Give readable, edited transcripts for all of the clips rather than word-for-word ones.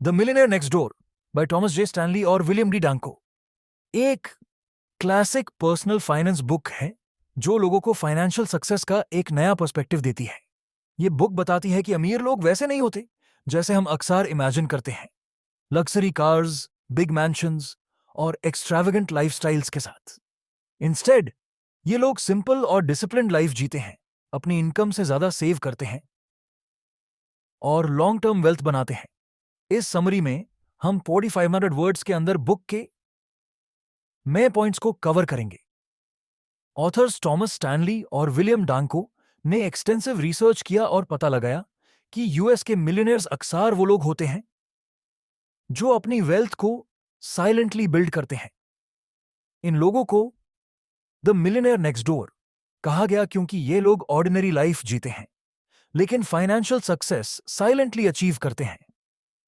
The millionaire next door by Thomas J Stanley और William D Danko एक classic personal finance book है जो लोगों को फाइनेंशियल सक्सेस का एक नया पर्सपेक्टिव देती है। ये बुक बताती है कि अमीर लोग वैसे नहीं होते जैसे हम अक्सर इमेजिन करते हैं, लग्जरी कार्स, बिग मैंशंस और एक्स्ट्रावेगेंट लाइफस्टाइल्स के साथ। इंस्टेड ये लोग सिंपल और डिसिप्लिन्ड लाइफ जीते हैं, अपनी इनकम से ज्यादा सेव करते हैं और लॉन्ग टर्म वेल्थ बनाते हैं। इस समरी में हम 4500 वर्ड्स के अंदर बुक के मेन पॉइंट्स को कवर करेंगे। ऑथर्स टॉमस स्टैनली और विलियम डांको ने एक्सटेंसिव रिसर्च किया और पता लगाया कि यूएस के मिलियनेयर्स अक्सर वो लोग होते हैं जो अपनी वेल्थ को साइलेंटली बिल्ड करते हैं। इन लोगों को द मिलियनेयर नेक्स्ट डोर कहा गया क्योंकि ये लोग ऑर्डिनरी लाइफ जीते हैं लेकिन फाइनेंशियल सक्सेस साइलेंटली अचीव करते हैं।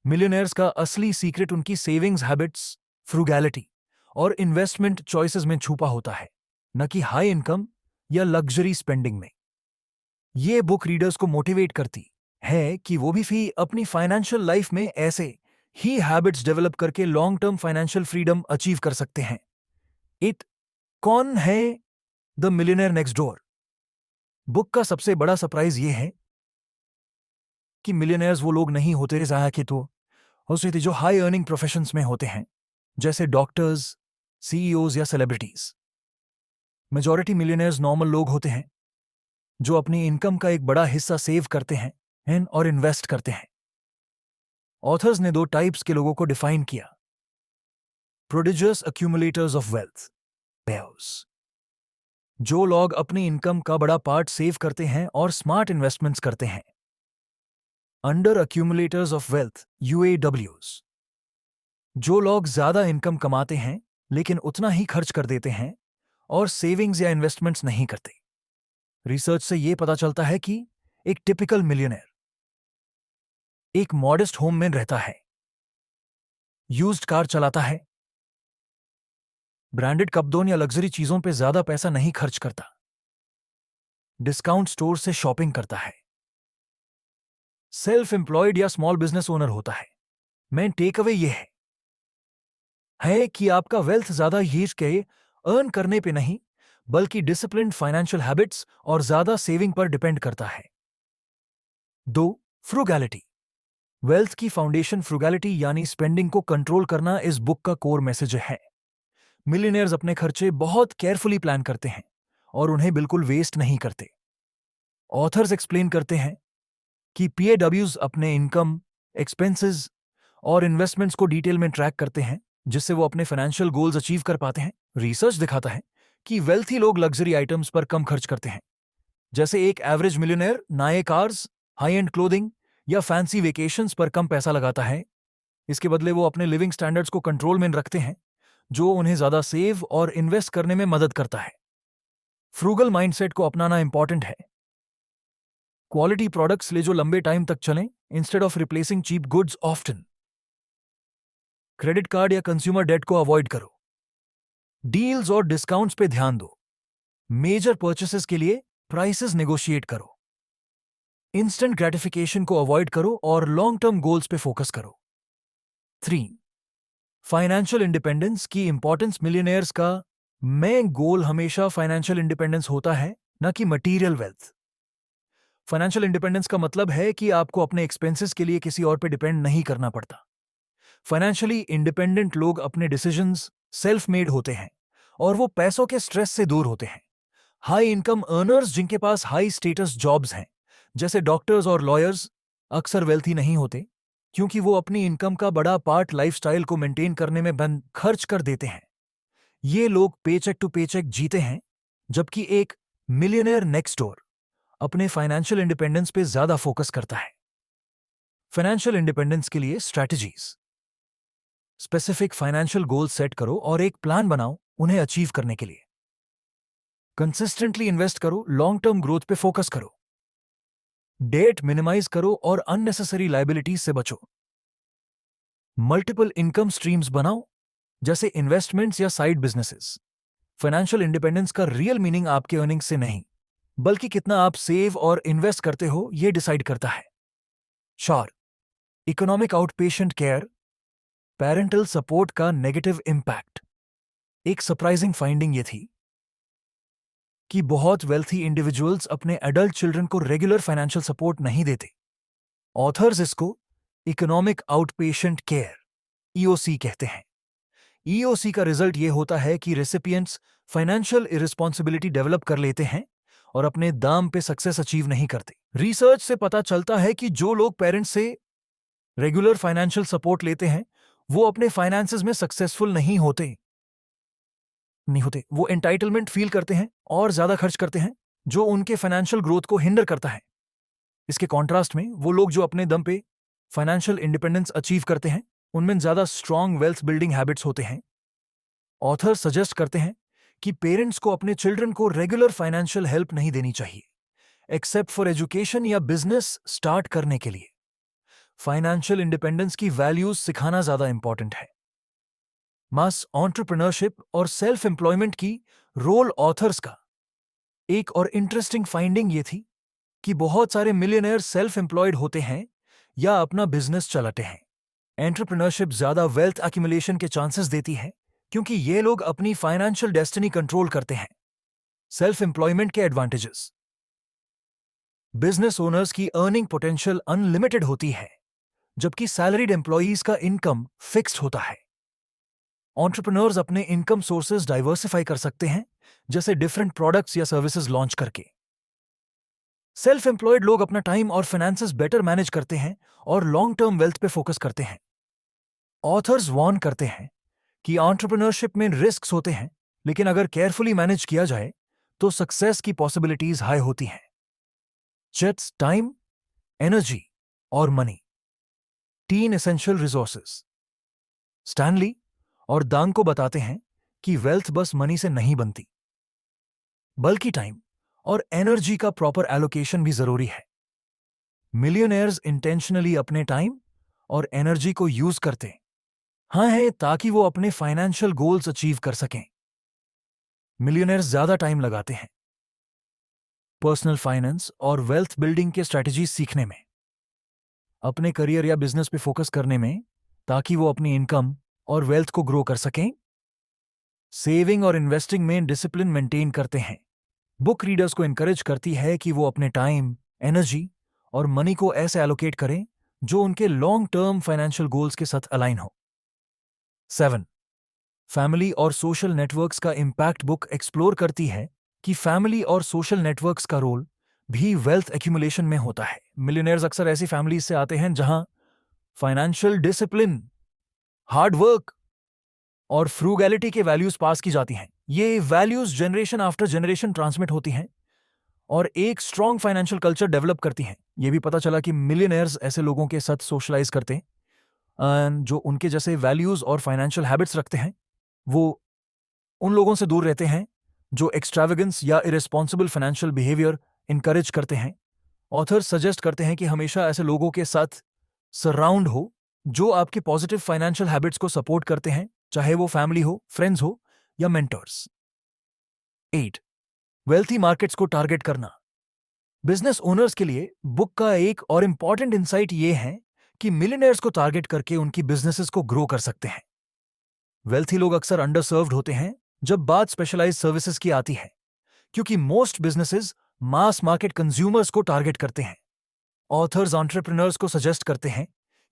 मिलियनेयर्स का असली सीक्रेट उनकी सेविंग्स हैबिट्स, फ्रूगैलिटी और इन्वेस्टमेंट चॉइसेस में छुपा होता है, न कि हाई इनकम या लग्जरी स्पेंडिंग में। ये बुक रीडर्स को मोटिवेट करती है कि वो भी अपनी फाइनेंशियल लाइफ में ऐसे ही हैबिट्स डेवलप करके long term financial freedom achieve कर सकते हैं। कौन है the millionaire next door? Book का सबसे बड़ा सरप्राइज ये है कि मिलियनेयर्स वो लोग नहीं होते जाया कि तो जो हाई अर्निंग प्रोफेशंस में होते हैं, जैसे डॉक्टर्स, सीईओज या सेलिब्रिटीज। मेजॉरिटी मिलियनेयर्स नॉर्मल लोग होते हैं जो अपनी इनकम का एक बड़ा हिस्सा सेव करते हैं और इन्वेस्ट करते हैं। ऑथर्स ने 2 टाइप्स के लोगों को डिफाइन किया: प्रोडिजियस अक्यूमुलेटर्स ऑफ वेल्थ, जो लोग अपनी इनकम का बड़ा पार्ट सेव करते हैं और स्मार्ट इन्वेस्टमेंट्स करते हैं; अंडर अक्यूमुलेटर्स ऑफ वेल्थ, यूएडब्ल्यूज, जो लोग ज्यादा इनकम कमाते हैं लेकिन उतना ही खर्च कर देते हैं और सेविंग्स या इन्वेस्टमेंट्स नहीं करते। रिसर्च से यह पता चलता है कि एक टिपिकल मिलियनेयर एक मॉडेस्ट होम में रहता है, यूज्ड कार चलाता है, ब्रांडेड कपड़ों या लग्जरी चीजों पे ज्यादा पैसा नहीं खर्च करता, डिस्काउंट स्टोर से शॉपिंग करता है, सेल्फ एम्प्लॉयड या स्मॉल बिजनेस ओनर होता है। मेन टेक अवे यह है कि आपका वेल्थ ज्यादा यूज के अर्न करने पे नहीं बल्कि डिसिप्लिन्ड फाइनेंशियल हैबिट्स और ज्यादा सेविंग पर डिपेंड करता है। 2. फ्रूगैलिटी। वेल्थ की फाउंडेशन फ्रूगैलिटी यानी स्पेंडिंग को कंट्रोल करना इस बुक का कोर मैसेज है। मिलियनेयर्स अपने खर्चे बहुत केयरफुली प्लान करते हैं और उन्हें बिल्कुल वेस्ट नहीं करते। ऑथर्स एक्सप्लेन करते हैं कि पीएडब्ल्यूज अपने इनकम, एक्सपेंसेस और इन्वेस्टमेंट्स को डिटेल में ट्रैक करते हैं जिससे वो अपने फाइनेंशियल गोल्स अचीव कर पाते हैं। रिसर्च दिखाता है कि वेल्थी लोग लग्जरी आइटम्स पर कम खर्च करते हैं, जैसे एक एवरेज मिलियनेयर नए कार्स, हाई एंड क्लोथिंग या फैंसी वेकेशंस पर कम पैसा लगाता है। इसके बदले वो अपने लिविंग स्टैंडर्ड्स को कंट्रोल में रखते हैं, जो उन्हें ज्यादा सेव और इन्वेस्ट करने में मदद करता है। फ्रूगल माइंडसेट को अपनाना इंपॉर्टेंट है। क्वालिटी प्रोडक्ट्स ले जो लंबे टाइम तक चलें instead of replacing cheap goods often. Credit card या कंज्यूमर डेट को अवॉइड करो। डील्स और डिस्काउंट्स पे ध्यान दो। मेजर परचेसेस के लिए प्राइसेस नेगोशिएट करो। इंस्टेंट ग्रेटिफिकेशन को अवॉइड करो और लॉन्ग टर्म गोल्स पे फोकस करो। 3. फाइनेंशियल इंडिपेंडेंस की इंपॉर्टेंस। मिलियनेयर्स का मेन गोल हमेशा फाइनेंशियल इंडिपेंडेंस होता है, न कि मटीरियल वेल्थ। फाइनेंशियल इंडिपेंडेंस का मतलब है कि आपको अपने एक्सपेंसेस के लिए किसी और पे डिपेंड नहीं करना पड़ता। फाइनेंशियली इंडिपेंडेंट लोग अपने डिसीजंस सेल्फ मेड होते हैं और वो पैसों के स्ट्रेस से दूर होते हैं। हाई इनकम अर्नर्स जिनके पास हाई स्टेटस जॉब्स हैं, जैसे डॉक्टर्स और लॉयर्स, अक्सर वेल्थी नहीं होते क्योंकि वो अपनी इनकम का बड़ा पार्ट लाइफस्टाइल को मेंटेन करने में बंद खर्च कर देते हैं। ये लोग पेचेक टू पेचेक जीते हैं, जबकि एक मिलियनेयर नेक्स्ट डोर अपने फाइनेंशियल इंडिपेंडेंस पे ज्यादा फोकस करता है। फाइनेंशियल इंडिपेंडेंस के लिए strategies. Specific financial goal set करो और एक प्लान बनाओ उन्हें अचीव करने के लिए। कंसिस्टेंटली इन्वेस्ट करो, लॉन्ग टर्म ग्रोथ पे फोकस करो। डेट मिनिमाइज करो और अननेसेसरी लायबिलिटीज से बचो। मल्टीपल इनकम स्ट्रीम्स बनाओ, जैसे इन्वेस्टमेंट्स या साइड बिजनेसेस। फाइनेंशियल इंडिपेंडेंस का रियल मीनिंग आपके अर्निंग्स से नहीं बल्कि कितना आप सेव और इन्वेस्ट करते हो ये डिसाइड करता है। 4. Economic outpatient care, parental support का नेगेटिव इम्पैक्ट। एक सरप्राइजिंग फाइंडिंग ये थी कि बहुत वेल्थी इंडिविजुअल्स अपने एडल्ट चिल्ड्रन को रेगुलर फाइनेंशियल सपोर्ट नहीं देते। ऑथर्स इसको इकोनॉमिक आउटपेशेंट केयर ईओसी कहते हैं। ईओसी का रिजल्ट ये होता है कि रेसिपिएंट्स फाइनेंशियल इरिस्पॉन्सिबिलिटी डेवलप कर लेते हैं और अपने दाम पे सक्सेस अचीव नहीं करते। रिसर्च से पता चलता है कि जो लोग पेरेंट्स से रेगुलर फाइनेंशियल सपोर्ट लेते हैं वो अपने फाइनेंसेस में सक्सेसफुल नहीं होते। वो एंटाइटलमेंट फील करते हैं और ज्यादा खर्च करते हैं, जो उनके फाइनेंशियल ग्रोथ को हिंडर करता है। इसके कॉन्ट्रास्ट में वो लोग जो अपने दम पे फाइनेंशियल इंडिपेंडेंस अचीव करते हैं उनमें ज्यादा स्ट्रांग वेल्थ बिल्डिंग हैबिट्स होते हैं। ऑथर सजेस्ट करते हैं कि पेरेंट्स को अपने चिल्ड्रन को रेगुलर फाइनेंशियल हेल्प नहीं देनी चाहिए, एक्सेप्ट फॉर एजुकेशन या बिजनेस स्टार्ट करने के लिए। फाइनेंशियल इंडिपेंडेंस की वैल्यूज सिखाना ज्यादा इंपॉर्टेंट है। मास एंटरप्रेन्योरशिप और सेल्फ एम्प्लॉयमेंट की रोल ऑथर्स का एक और इंटरेस्टिंग फाइंडिंग ये थी कि बहुत सारे मिलियनेयर सेल्फ एम्प्लॉयड होते हैं या अपना बिजनेस चलाते हैं। एंटरप्रेन्योरशिप ज्यादा वेल्थ एक्यूमुलेशन के चांसेस देती है क्योंकि ये लोग अपनी फाइनेंशियल डेस्टिनी कंट्रोल करते हैं। सेल्फ एम्प्लॉयमेंट के एडवांटेजेस। बिजनेस ओनर्स की अर्निंग पोटेंशियल अनलिमिटेड होती है, जबकि सैलरीड एम्प्लॉयज का इनकम फिक्स्ड होता है। एंटरप्रेन्योर्स अपने इनकम सोर्सेज डाइवर्सिफाई कर सकते हैं, जैसे डिफरेंट प्रोडक्ट्स या सर्विसेज लॉन्च करके। सेल्फ एम्प्लॉयड लोग अपना टाइम और फाइनेंसेस बेटर मैनेज करते हैं और लॉन्ग टर्म वेल्थ पे फोकस करते हैं। ऑथर्स वार्न करते हैं कि एंटरप्रेन्योरशिप में रिस्क्स होते हैं, लेकिन अगर केयरफुली मैनेज किया जाए तो सक्सेस की पॉसिबिलिटीज हाई होती हैं। जेट्स टाइम, एनर्जी और मनी, 3 एसेंशियल रिसोर्सेज। स्टैनली और दांग को बताते हैं कि वेल्थ बस मनी से नहीं बनती, बल्कि टाइम और एनर्जी का प्रॉपर एलोकेशन भी जरूरी है। मिलियनेयर्स इंटेंशनली अपने टाइम और एनर्जी को यूज करते हैं ताकि वो अपने फाइनेंशियल गोल्स अचीव कर सकें। मिलियनेयर्स ज्यादा टाइम लगाते हैं पर्सनल फाइनेंस और वेल्थ बिल्डिंग के स्ट्रैटेजीज सीखने में, अपने करियर या बिजनेस पे फोकस करने में, ताकि वो अपनी इनकम और वेल्थ को ग्रो कर सकें। सेविंग और इन्वेस्टिंग में डिसिप्लिन मेंटेन करते हैं। बुक रीडर्स को एनकरेज करती है कि वो अपने टाइम, एनर्जी और मनी को ऐसे एलोकेट करें जो उनके लॉन्ग टर्म फाइनेंशियल गोल्स के साथ अलाइन हो। 7. फैमिली और सोशल नेटवर्क्स का इम्पैक्ट। बुक एक्सप्लोर करती है कि फैमिली और सोशल नेटवर्क्स का रोल भी वेल्थ एक्यूमुलेशन में होता है। मिलियनेयर्स अक्सर ऐसी फैमिलीज से आते हैं जहां फाइनेंशियल डिसिप्लिन, हार्ड वर्क और फ्रूगैलिटी के वैल्यूज पास की जाती हैं। ये values generation after generation transmit होती हैं और एक स्ट्रॉन्ग फाइनेंशियल कल्चर डेवलप करती हैं। ये भी पता चला कि मिलियनेयर्स ऐसे लोगों के साथ सोशलाइज करते हैं जो उनके जैसे वैल्यूज और फाइनेंशियल हैबिट्स रखते हैं। वो उन लोगों से दूर रहते हैं जो एक्सट्रावेगेंस या इरेस्पॉन्सिबल फाइनेंशियल बिहेवियर इनकरेज करते हैं। ऑथर्स सजेस्ट करते हैं कि हमेशा ऐसे लोगों के साथ सराउंड हो जो आपके पॉजिटिव फाइनेंशियल हैबिट्स को सपोर्ट करते हैं, चाहे वो फैमिली हो, फ्रेंड्स हो या मेंटर्स। 8. वेल्थी मार्केट्स को टारगेट करना। बिजनेस ओनर्स के लिए बुक का एक और इंपॉर्टेंट इंसाइट ये है कि मिलियनेयर्स को टारगेट करके उनकी बिजनेसेस को ग्रो कर सकते हैं। वेल्थी लोग अक्सर अंडरसर्व्ड होते हैं जब बात स्पेशलाइज्ड सर्विसेज की आती है, क्योंकि most businesses mass market consumers को टारगेट करते हैं। ऑथर्स एंटरप्रेन्योर्स को सजेस्ट करते हैं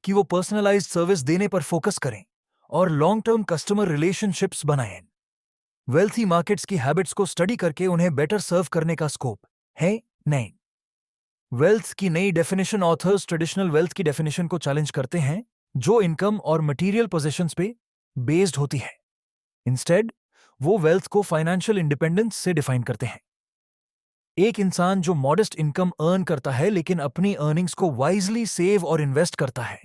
कि वो पर्सनलाइज्ड सर्विस देने पर फोकस करें और लॉन्ग टर्म कस्टमर रिलेशनशिप्स बनाएं। वेल्थी मार्केट्स की हैबिट्स को स्टडी करके उन्हें बेटर सर्व करने का स्कोप है। नहीं, वेल्थ की नई डेफिनेशन। ऑथर्स ट्रेडिशनल वेल्थ की डेफिनेशन को चैलेंज करते हैं जो इनकम और मटेरियल पोजीशंस पे बेस्ड होती है। इंस्टेड वो वेल्थ को फाइनेंशियल इंडिपेंडेंस से डिफाइन करते हैं। एक इंसान जो मॉडेस्ट इनकम अर्न करता है लेकिन अपनी अर्निंग्स को वाइजली सेव और इन्वेस्ट करता है,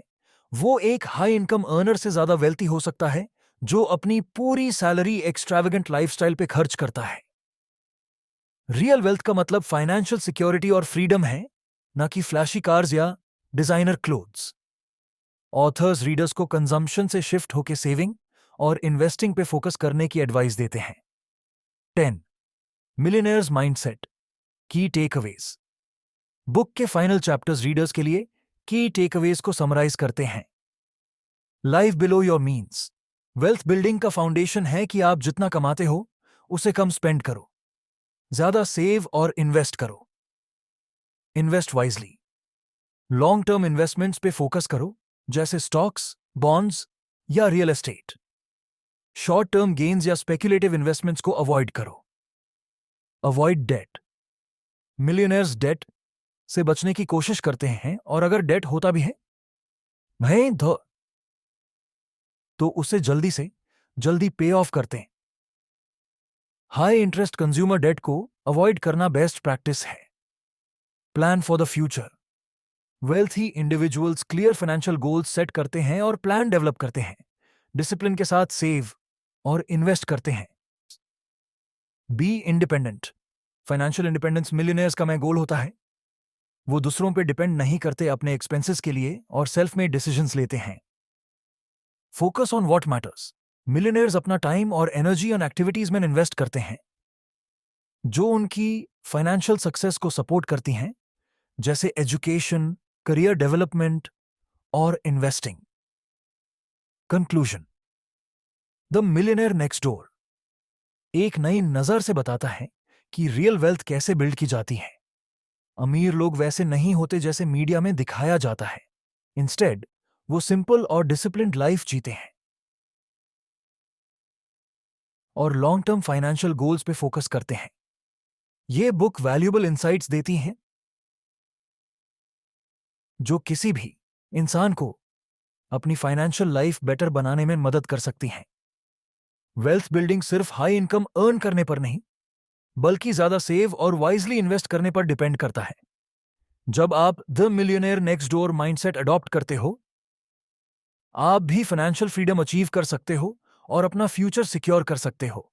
वो एक हाई इनकम अर्नर से ज्यादा वेल्थी हो सकता है जो अपनी पूरी सैलरी एक्सट्रावेगेंट लाइफस्टाइल पे खर्च करता है। रियल वेल्थ का मतलब फाइनेंशियल सिक्योरिटी और फ्रीडम है, ना कि फ्लैशी कार्स या डिजाइनर क्लोथ्स। ऑथर्स रीडर्स को कंजम्पशन से शिफ्ट होकर सेविंग और इन्वेस्टिंग पे फोकस करने की एडवाइस देते हैं। 10. मिलियनेयर्स माइंडसेट की टेकअवेज। बुक के फाइनल चैप्टर्स रीडर्स के लिए की टेकअवेज को समराइज करते हैं। Life below your means. Wealth building का फाउंडेशन है कि आप जितना कमाते हो उसे कम स्पेंड करो, ज्यादा सेव और इन्वेस्ट करो। Invest wisely. Long term investments पे फोकस करो, जैसे स्टॉक्स, बॉन्ड्स या real estate. Short term gains या स्पेक्युलेटिव इन्वेस्टमेंट्स को अवॉइड करो। Avoid debt. मिलियनेयर्स डेट से बचने की कोशिश करते हैं, और अगर डेट होता भी है भाई तो उसे जल्दी से जल्दी पे ऑफ करते हैं। हाई इंटरेस्ट कंज्यूमर डेट को अवॉइड करना बेस्ट प्रैक्टिस है। Plan for the future. Wealthy individuals clear financial goals set करते हैं और प्लान डेवलप करते हैं। डिसिप्लिन के साथ सेव और इन्वेस्ट करते हैं। Be independent. Financial independence millionaires का मैं गोल होता है। वो दूसरों पे डिपेंड नहीं करते अपने एक्सपेंसेस के लिए और सेल्फ मेड डिसीजंस लेते हैं। Focus on what matters. Millionaires अपना टाइम और एनर्जी ऑन एक्टिविटीज में इन्वेस्ट करते हैं जो उनकी फाइनेंशियल सक्सेस को सपोर्ट करती हैं, जैसे एजुकेशन, करियर डेवलपमेंट और investing. Conclusion. The millionaire next door एक नई नजर से बताता है कि रियल वेल्थ कैसे बिल्ड की जाती है। अमीर लोग वैसे नहीं होते जैसे मीडिया में दिखाया जाता है। इंस्टेड वो सिंपल और डिसिप्लिन्ड लाइफ जीते हैं और लॉन्ग टर्म फाइनेंशियल गोल्स पे फोकस करते हैं। ये बुक वैल्यूएबल इंसाइट्स देती हैं जो किसी भी इंसान को अपनी फाइनेंशियल लाइफ बेटर बनाने में मदद कर सकती हैं। वेल्थ बिल्डिंग सिर्फ हाई इनकम अर्न करने पर नहीं, बल्कि ज्यादा सेव और वाइजली इन्वेस्ट करने पर डिपेंड करता है। जब आप the millionaire next door mindset adopt करते हो, आप भी फाइनेंशियल फ्रीडम अचीव कर सकते हो और अपना फ्यूचर सिक्योर कर सकते हो।